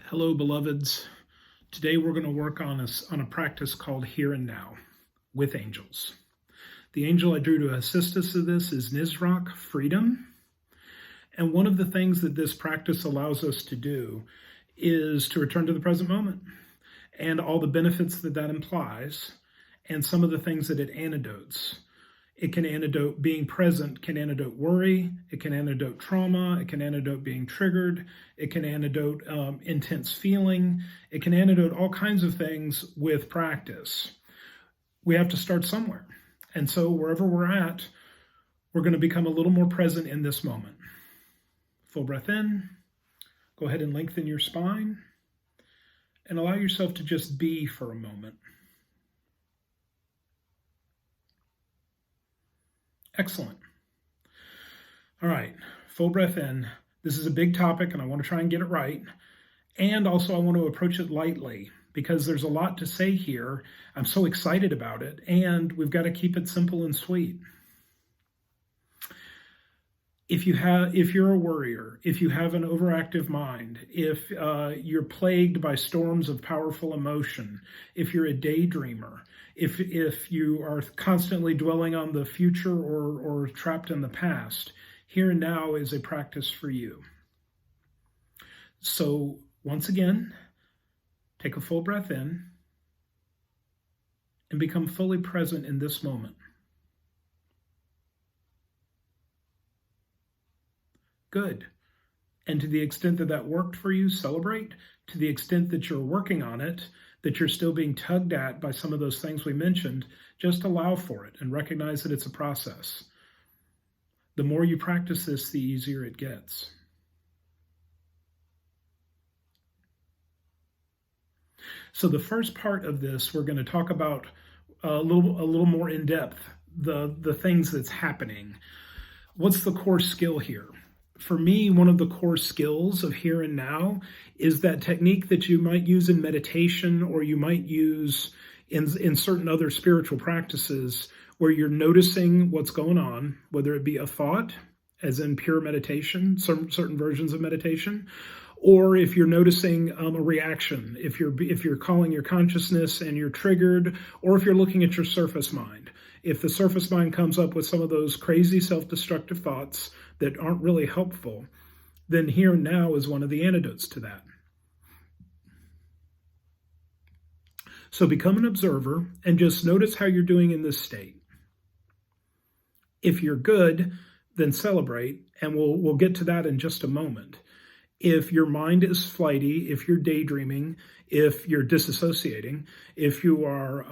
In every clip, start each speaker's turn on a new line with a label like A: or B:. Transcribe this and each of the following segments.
A: Hello, beloveds. Today we're going to work on a practice called Here and Now with angels. The angel I drew to assist us in this is Nisroch, freedom. And one of the things that this practice allows us to do is to return to the present moment and all the benefits that that implies and some of the things that it antidotes. It can antidote being present, can antidote worry, it can antidote trauma, it can antidote being triggered, it can antidote intense feeling, it can antidote all kinds of things with practice. We have to start somewhere. And so wherever we're at, we're going to become a little more present in this moment. Full breath in, go ahead and lengthen your spine, and allow yourself to just be for a moment. Excellent. All right, full breath in. This is a big topic and I want to try and get it right. And also I want to approach it lightly because there's a lot to say here. I'm so excited about it and we've got to keep it simple and sweet. If you're a worrier, if you have an overactive mind, if you're plagued by storms of powerful emotion, if you're a daydreamer, if you are constantly dwelling on the future or trapped in the past, Here and Now is a practice for you. So once again, take a full breath in and become fully present in this moment. Good. And to the extent that that worked for you, celebrate. To the extent that you're working on it, that you're still being tugged at by some of those things we mentioned, just allow for it and recognize that it's a process. The more you practice this, the easier it gets. So the first part of this, we're going to talk about a little more in depth, the things that's happening. What's the core skill here? For me, one of the core skills of Here and Now is that technique that you might use in meditation or you might use in certain other spiritual practices where you're noticing what's going on, whether it be a thought, as in pure meditation, certain versions of meditation, or if you're noticing a reaction, if you're calling your consciousness and you're triggered, or if you're looking at your surface mind. If the surface mind comes up with some of those crazy self-destructive thoughts that aren't really helpful, then Here and Now is one of the antidotes to that. So become an observer and just notice how you're doing in this state. If you're good, then celebrate, and we'll get to that in just a moment. If your mind is flighty, if you're daydreaming, if you're disassociating, if you are,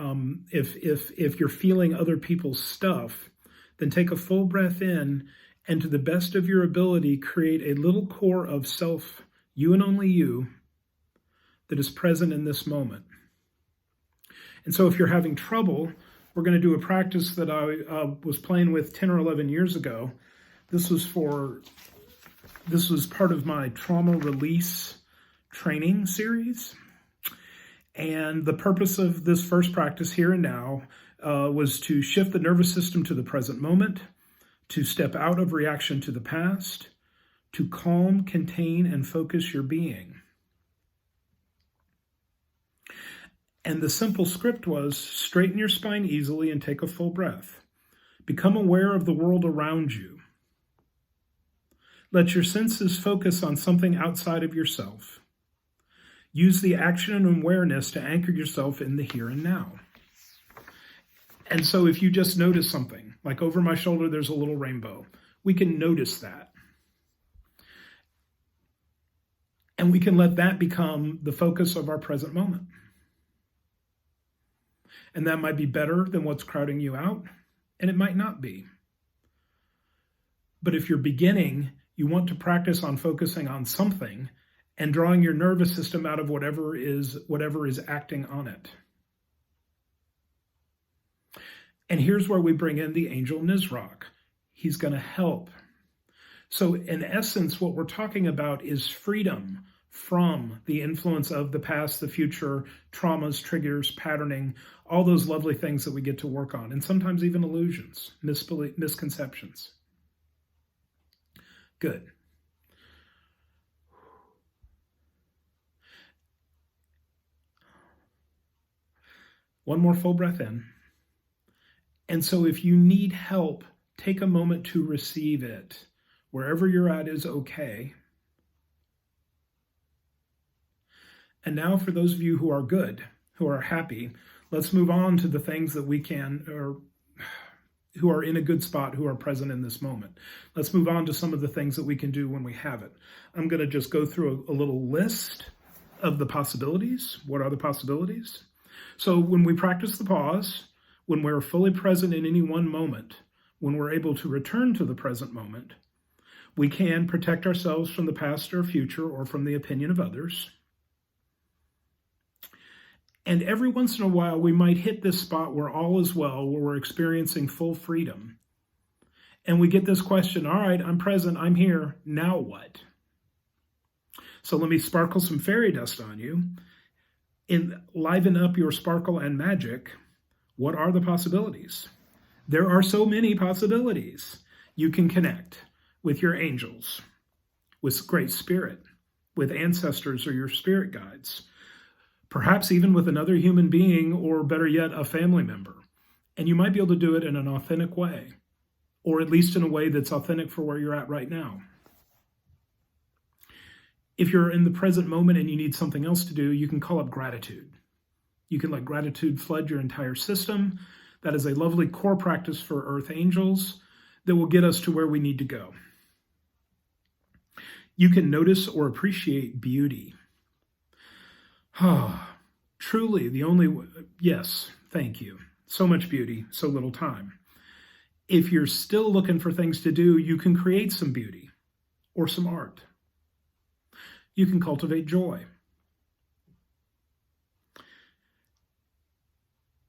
A: if you're feeling other people's stuff, then take a full breath in, and to the best of your ability, create a little core of self, you and only you, that is present in this moment. And so if you're having trouble, we're going to do a practice that I was playing with 10 or 11 years ago. This was part of my trauma release training series. And the purpose of this first practice, Here and Now, was to shift the nervous system to the present moment, to step out of reaction to the past, to calm, contain, and focus your being. And the simple script was straighten your spine easily and take a full breath. Become aware of the world around you. Let your senses focus on something outside of yourself. Use the action and awareness to anchor yourself in the here and now. And so if you just notice something, like over my shoulder there's a little rainbow, we can notice that. And we can let that become the focus of our present moment. And that might be better than what's crowding you out, and it might not be. But if you're beginning, you want to practice on focusing on something and drawing your nervous system out of whatever is acting on it. And here's where we bring in the angel Nisroch. He's going to help. So in essence, what we're talking about is freedom from the influence of the past, the future, traumas, triggers, patterning, all those lovely things that we get to work on, and sometimes even illusions, misconceptions. Good. One more full breath in. And so if you need help, take a moment to receive it. Wherever you're at is okay. And now for those of you who are good, who are happy, let's move on to the things that we can, or who are in a good spot, who are present in this moment. Let's move on to some of the things that we can do when we have it. I'm going to just go through a little list of the possibilities. What are the possibilities? So when we practice the pause, when we're fully present in any one moment, when we're able to return to the present moment, we can protect ourselves from the past or future or from the opinion of others. And every once in a while, we might hit this spot where all is well, where we're experiencing full freedom. And we get this question, all right, I'm present, I'm here, now what? So let me sparkle some fairy dust on you. Liven up your sparkle and magic. What are the possibilities? There are so many possibilities. You can connect with your angels, with Great Spirit, with ancestors or your spirit guides, perhaps even with another human being, or better yet, a family member. And you might be able to do it in an authentic way, or at least in a way that's authentic for where you're at right now. If you're in the present moment and you need something else to do, you can call up gratitude. You can let gratitude flood your entire system. That is a lovely core practice for Earth Angels that will get us to where we need to go. You can notice or appreciate beauty. Truly, yes, thank you. So much beauty, so little time. If you're still looking for things to do, you can create some beauty or some art. You can cultivate joy.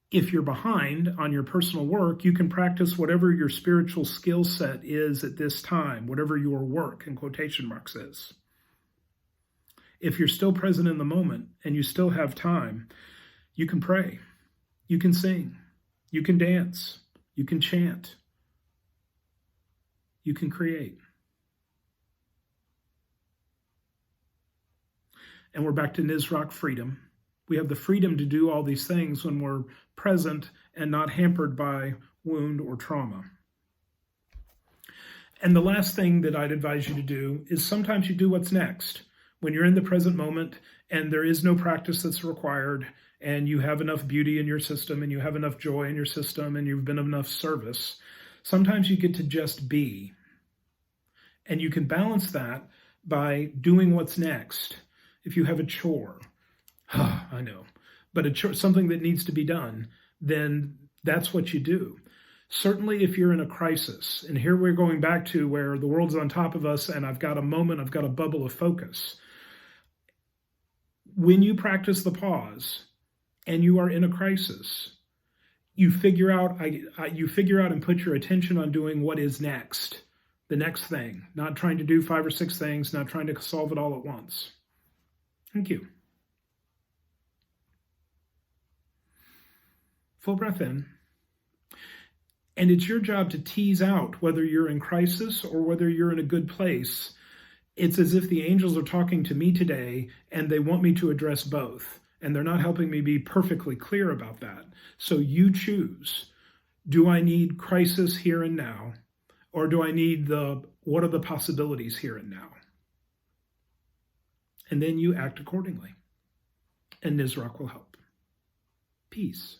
A: If you're behind on your personal work, you can practice whatever your spiritual skill set is at this time, whatever your work in quotation marks is. If you're still present in the moment and you still have time, you can pray, you can sing, you can dance, you can chant, you can create. And we're back to Nizrak freedom. We have the freedom to do all these things when we're present and not hampered by wound or trauma. And the last thing that I'd advise you to do is sometimes you do what's next. When you're in the present moment and there is no practice that's required, and you have enough beauty in your system and you have enough joy in your system and you've been of enough service, sometimes you get to just be. And you can balance that by doing what's next. If you have a chore, I know, but a chore, something that needs to be done, then that's what you do. Certainly if you're in a crisis, and here we're going back to where the world's on top of us and I've got a moment, I've got a bubble of focus. When you practice the pause and you are in a crisis, you figure out and put your attention on doing what is next, the next thing, not trying to do 5 or 6 things, not trying to solve it all at once. Thank you. Full breath in. And it's your job to tease out whether you're in crisis or whether you're in a good place. It's as if the angels are talking to me today and they want me to address both. And they're not helping me be perfectly clear about that. So you choose. Do I need crisis here and now? Or do I need what are the possibilities here and now? And then you act accordingly. And Nizrak will help. Peace.